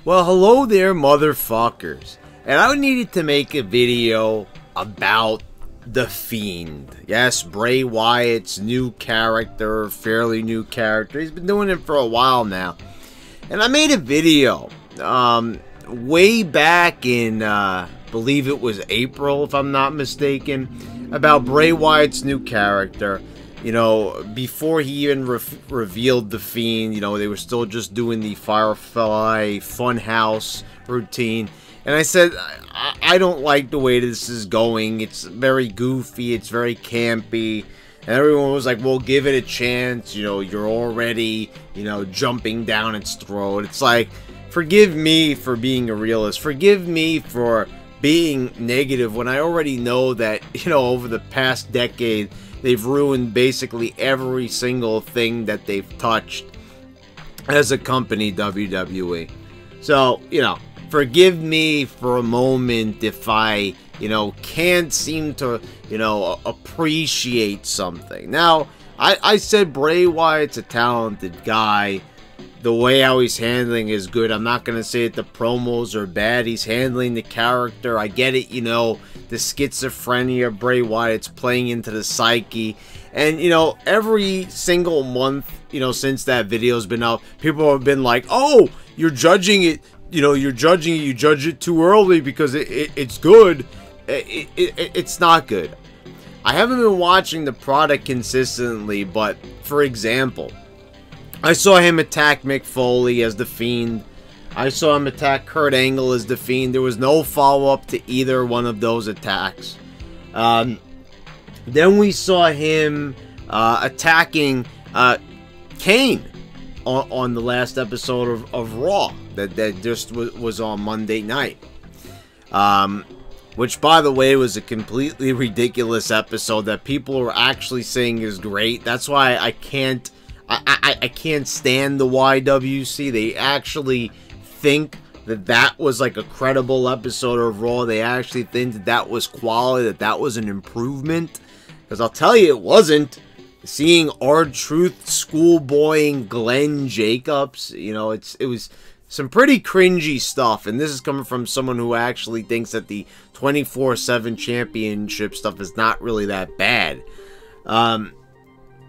Well, hello there, motherfuckers. And I needed to make a video about The Fiend. Yes, Bray Wyatt's new character, fairly new character. He's been doing it for a while now. And I made a video way back in, believe it was April, if I'm not mistaken, about Bray Wyatt's new character. You know, before he even revealed The Fiend, you know, they were still just doing the Firefly Funhouse routine. And I said, I don't like the way this is going. It's very goofy. It's very campy. And everyone was like, well, give it a chance. You know, you're already, you know, jumping down its throat. It's like, forgive me for being a realist. Forgive me for being negative when I already know that, you know, over the past decade, they've ruined basically every single thing that they've touched as a company, WWE. So, you know, forgive me for a moment if I, you know, can't seem to, you know, appreciate something. Now, I said Bray Wyatt's a talented guy. The way how he's handling is good. I'm not going to say that the promos are bad. He's handling the character. I get it, you know, the schizophrenia of Bray Wyatt's playing into the psyche. And, you know, every single month, you know, since that video's been out, people have been like, oh, you're judging it. You know, you judge it too early because it's good. It's not good. I haven't been watching the product consistently, but, for example, I saw him attack Mick Foley as The Fiend. I saw him attack Kurt Angle as The Fiend. There was no follow-up to either one of those attacks. Then we saw him attacking Kane on the last episode of Raw that just was on Monday night. Which, by the way, was a completely ridiculous episode that people are actually saying is great. That's why I can't stand the YWC. They actually think that was like a credible episode of Raw. They actually think that was quality, that was an improvement. Because I'll tell you, it wasn't. Seeing R-Truth schoolboying Glenn Jacobs, you know, it was some pretty cringy stuff. And this is coming from someone who actually thinks that the 24/7 championship stuff is not really that bad.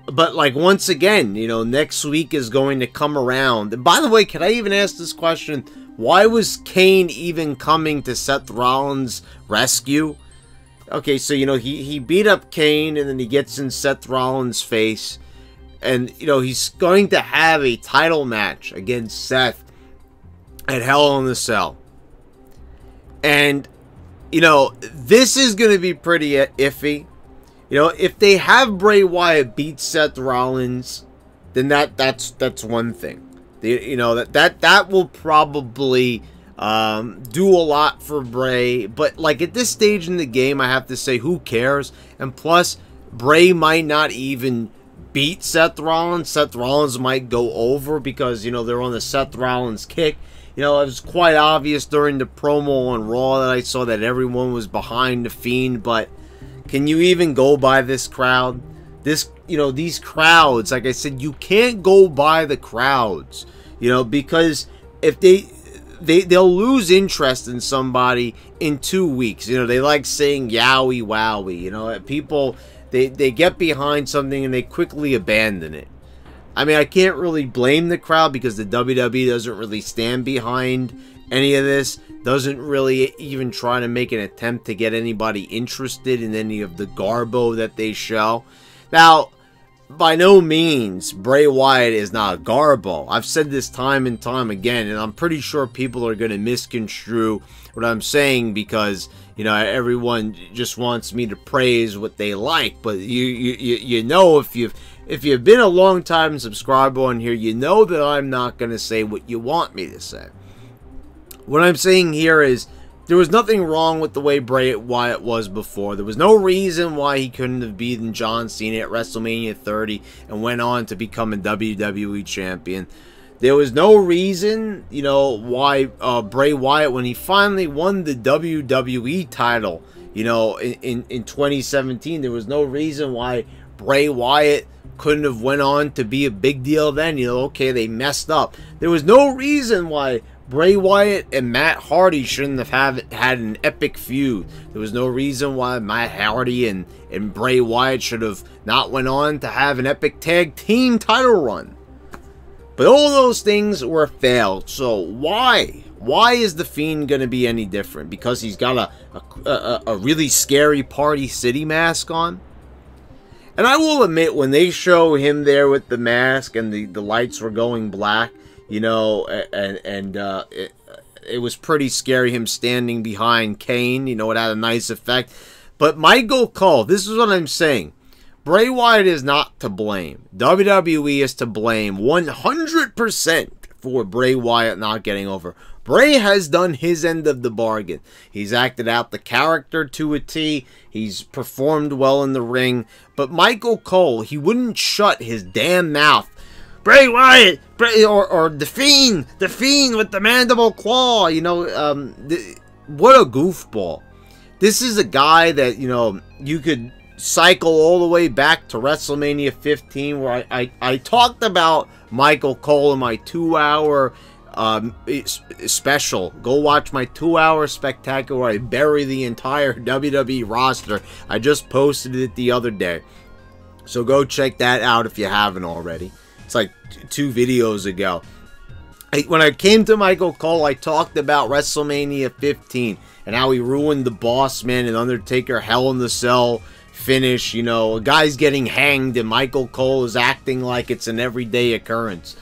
But, like, once again, you know, next week is going to come around. And by the way, can I even ask this question? Why was Kane even coming to Seth Rollins' rescue? Okay, so, you know, he beat up Kane, and then he gets in Seth Rollins' face. And, you know, he's going to have a title match against Seth at Hell in a Cell. And, you know, this is going to be pretty iffy. You know, if they have Bray Wyatt beat Seth Rollins, then that's one thing. You know, that will probably do a lot for Bray. But, like, at this stage in the game, I have to say, who cares? And plus, Bray might not even beat Seth Rollins. Seth Rollins might go over because, you know, they're on the Seth Rollins kick. You know, it was quite obvious during the promo on Raw that I saw that everyone was behind The Fiend, but can you even go by this crowd? You know, these crowds, like I said, you can't go by the crowds, you know, because if they'll lose interest in somebody in 2 weeks. You know, they like saying yowie wowie, you know, people, they get behind something and they quickly abandon it. I mean, I can't really blame the crowd because the WWE doesn't really stand behind any of this, doesn't really even try to make an attempt to get anybody interested in any of the garbo that they show. Now, by no means, Bray Wyatt is not a garbo. I've said this time and time again, and I'm pretty sure people are going to misconstrue what I'm saying because, you know, everyone just wants me to praise what they like. But you know, if you've been a long time subscriber on here, you know that I'm not going to say what you want me to say. What I'm saying here is there was nothing wrong with the way Bray Wyatt was before. There was no reason why he couldn't have beaten John Cena at WrestleMania 30 and went on to become a WWE champion. There was no reason, you know, why Bray Wyatt, when he finally won the WWE title, you know, in 2017, there was no reason why Bray Wyatt couldn't have went on to be a big deal then. You know, okay, they messed up. There was no reason why Bray Wyatt and Matt Hardy shouldn't have had an epic feud. There was no reason why Matt Hardy and Bray Wyatt should have not went on to have an epic tag team title run. But all those things were failed. So why? Why is The Fiend going to be any different? Because he's got a really scary Party City mask on? And I will admit, when they show him there with the mask and the lights were going black, you know, it was pretty scary, him standing behind Kane. You know, it had a nice effect. But Michael Cole, this is what I'm saying. Bray Wyatt is not to blame. WWE is to blame 100% for Bray Wyatt not getting over. Bray has done his end of the bargain. He's acted out the character to a T. He's performed well in the ring. But Michael Cole, he wouldn't shut his damn mouth. Bray Wyatt, or The Fiend with the mandible claw. You know, what a goofball. This is a guy that, you know, you could cycle all the way back to WrestleMania 15, where I talked about Michael Cole in my 2-hour special. Go watch my 2-hour spectacular where I bury the entire WWE roster. I just posted it the other day, so go check that out if you haven't already. It's like 2 videos ago. When I came to Michael Cole, I talked about WrestleMania 15 and how he ruined the Boss Man and Undertaker Hell in the Cell finish. You know, a guy's getting hanged and Michael Cole is acting like it's an everyday occurrence.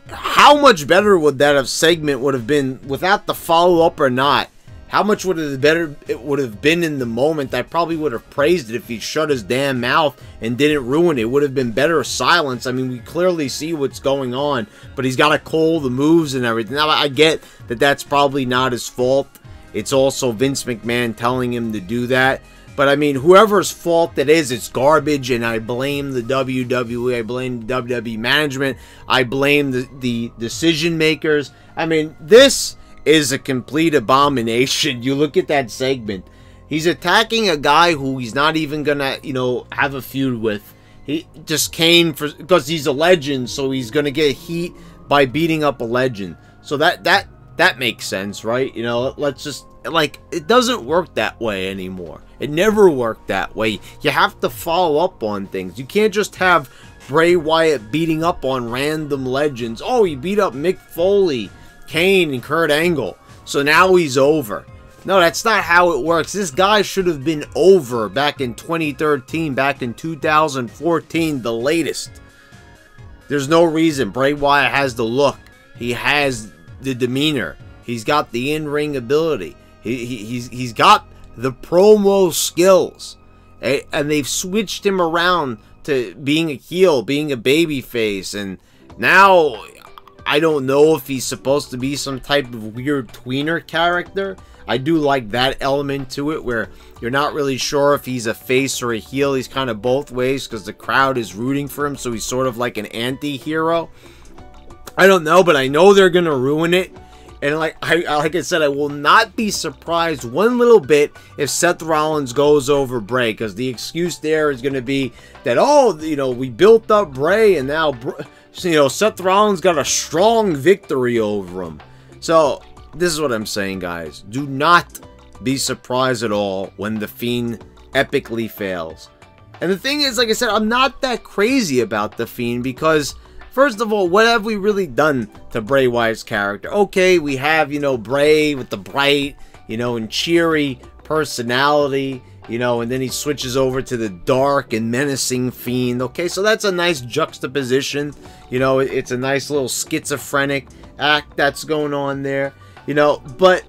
How much better would that segment would have been without the follow-up or not? How much would it would have been in the moment? I probably would have praised it if he shut his damn mouth and didn't ruin it. It would have been better silence. I mean, we clearly see what's going on, but he's got to call the moves and everything. Now, I get that that's probably not his fault. It's also Vince McMahon telling him to do that. But, I mean, whoever's fault it is, it's garbage, and I blame the WWE, I blame the WWE management, I blame the decision makers. I mean, this is a complete abomination. You look at that segment. He's attacking a guy who he's not even gonna, you know, have a feud with. He just came because he's a legend, so he's gonna get heat by beating up a legend. So that makes sense, right? You know, let's just, like, it doesn't work that way anymore. It never worked that way. You have to follow up on things. You can't just have Bray Wyatt beating up on random legends. Oh, he beat up Mick Foley, Kane, and Kurt Angle, so now he's over. No, that's not how it works. This guy should have been over back in 2013, back in 2014, the latest. There's no reason. Bray Wyatt has the look. He has the demeanor. He's got the in-ring ability. He's got the promo skills. And they've switched him around to being a heel, being a babyface, and now I don't know if he's supposed to be some type of weird tweener character. I do like that element to it, where you're not really sure if he's a face or a heel. He's kind of both ways because the crowd is rooting for him, so he's sort of like an anti-hero. I don't know, but I know they're going to ruin it. And like I said, I will not be surprised one little bit if Seth Rollins goes over Bray, because the excuse there is going to be that, oh, you know, we built up Bray and now, you know, Seth Rollins got a strong victory over him. So this is what I'm saying, guys. Do not be surprised at all when The Fiend epically fails. And the thing is, like I said, I'm not that crazy about The Fiend because, first of all, what have we really done to Bray Wyatt's character? Okay, we have, you know, Bray with the bright, you know, and cheery personality, you know, and then he switches over to the dark and menacing Fiend. Okay, so that's a nice juxtaposition. You know, it's a nice little schizophrenic act that's going on there, you know, but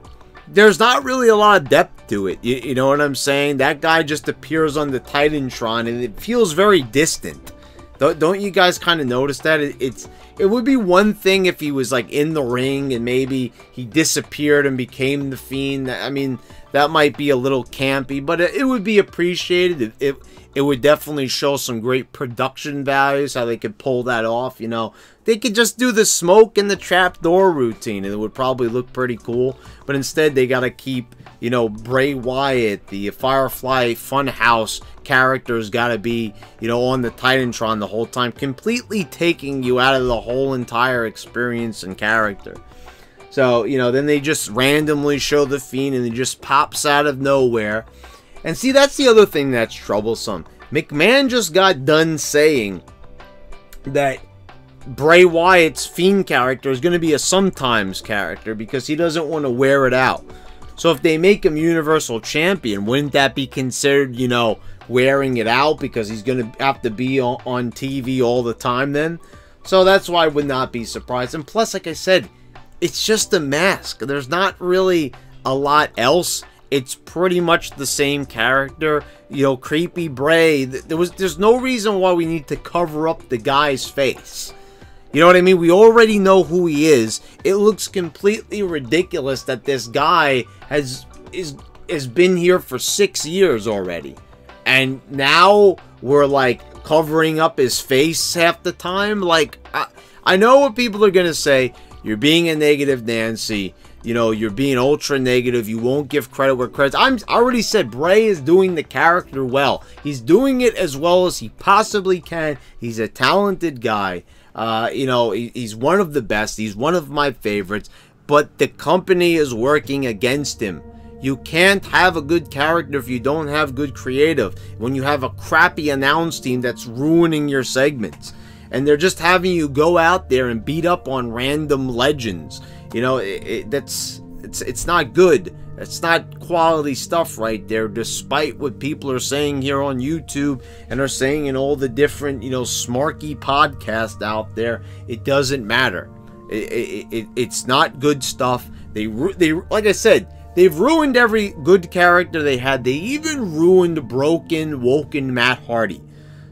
there's not really a lot of depth to it. You know what I'm saying? That guy just appears on the Titantron and it feels very distant. Don't you guys kind of notice that? It would be one thing if he was like in the ring and maybe he disappeared and became the Fiend. I mean, that might be a little campy, but it would be appreciated. It would definitely show some great production values, how they could pull that off, you know. They could just do the smoke and the trapdoor routine and it would probably look pretty cool. But instead, they got to keep, you know, Bray Wyatt, the Firefly Funhouse character's got to be, you know, on the Titantron the whole time, completely taking you out of the whole entire experience and character. So, you know, then they just randomly show The Fiend and he just pops out of nowhere. And see, that's the other thing that's troublesome. McMahon just got done saying that Bray Wyatt's Fiend character is going to be a sometimes character because he doesn't want to wear it out. So if they make him Universal Champion, wouldn't that be considered, you know, wearing it out because he's going to have to be on TV all the time then? So that's why I would not be surprised. And plus, like I said, it's just a mask. There's not really a lot else. It's pretty much the same character. You know, creepy Bray. There's no reason why we need to cover up the guy's face. You know what I mean? We already know who he is. It looks completely ridiculous that this guy has been here for 6 years already. And now we're like covering up his face half the time. Like, I know what people are going to say. You're being a negative Nancy. You know, you're being ultra negative. You won't give credit where credit's. I already said Bray is doing the character well. He's doing it as well as he possibly can. He's a talented guy. You know, he's one of the best. He's one of my favorites. But the company is working against him. You can't have a good character if you don't have good creative. When you have a crappy announce team that's ruining your segments. And they're just having you go out there and beat up on random legends. You know, it's not good. It's not quality stuff right there, despite what people are saying here on YouTube and are saying in all the different, you know, smarky podcasts out there. It doesn't matter. It's not good stuff. They like I said, they've ruined every good character they had. They even ruined woken Matt Hardy.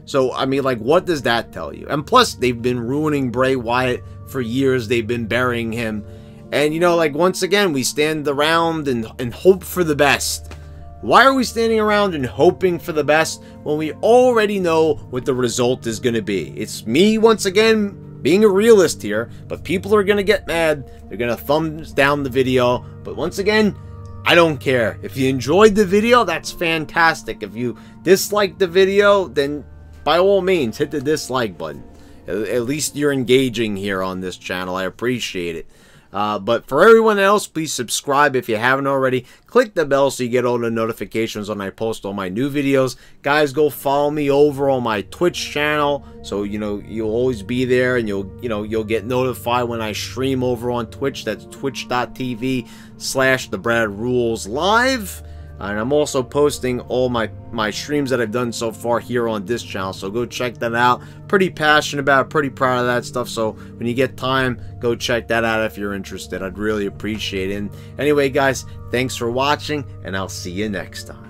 So, I mean, like, what does that tell you? And plus, they've been ruining Bray Wyatt for years. They've been burying him. And, you know, like, once again, we stand around and hope for the best. Why are we standing around and hoping for the best when we already know what the result is going to be? It's me, once again, being a realist here, but people are going to get mad. They're going to thumbs down the video. But once again, I don't care. If you enjoyed the video, that's fantastic. If you disliked the video, then by all means, hit the dislike button. At least you're engaging here on this channel. I appreciate it. But for everyone else, please subscribe if you haven't already. Click the bell so you get all the notifications when I post all my new videos. Guys, go follow me over on my Twitch channel. So, you know, you'll always be there and you'll get notified when I stream over on Twitch. That's twitch.tv/TheBradRulesLive. And I'm also posting all my streams that I've done so far here on this channel. So go check that out. Pretty passionate about it. Pretty proud of that stuff. So when you get time, go check that out if you're interested. I'd really appreciate it. And anyway, guys, thanks for watching. And I'll see you next time.